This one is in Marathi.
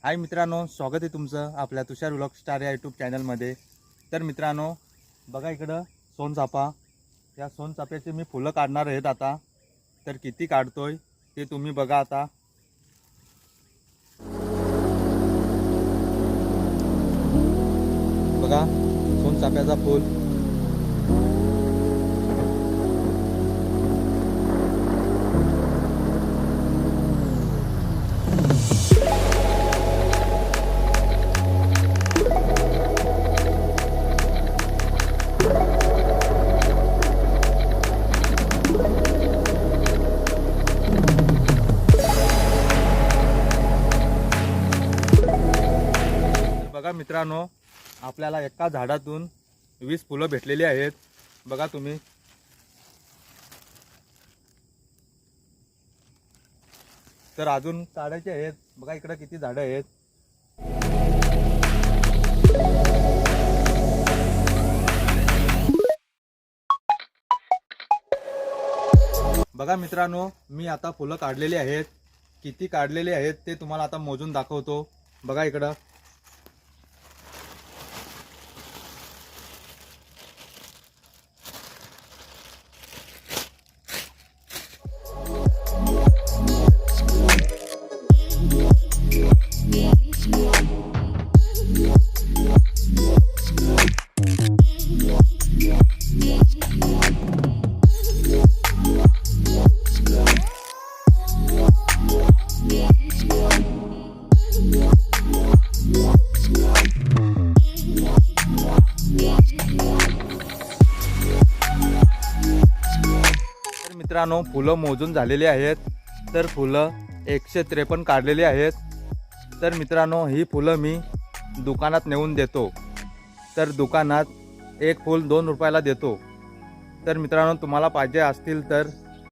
हाय मित्रांनो, स्वागत आहे तुमचं आपल्या तुषार व्लॉग स्टार या यूट्यूब चॅनलमध्ये। तर मित्रांनो बघा इकडं सोनचाफा, या सोनचाफ्याचे मी फुलं काढणार आहेत आता। तर किती काढतोय ते तुम्ही बघा आता। बघा सोनचाफ्याचा फूल, बघा मित्रांनो आपल्याला एका झाडातून 20 फुलं भेटलेली आहेत। बघा तुम्ही, तर अजून काढायचे आहेत। बघा इकडे किती झाडं आहेत। बघा मित्रांनो मी आता फुलं काढलेली आहेत। किती काढलेली आहेत ते तुम्हाला आता मोजून दाखवतो। बघा इकडं मित्रांनो फुलं मोजून झालेली आहेत। तर फुलं 153 काढलेली आहेत। तर मित्रांनो ही फुलं मी दुकानात नेऊन देतो। तर दुकानात एक फूल 2 रुपयाला देतो। तर मित्रांनो तुम्हाला पाहिजे असतील तर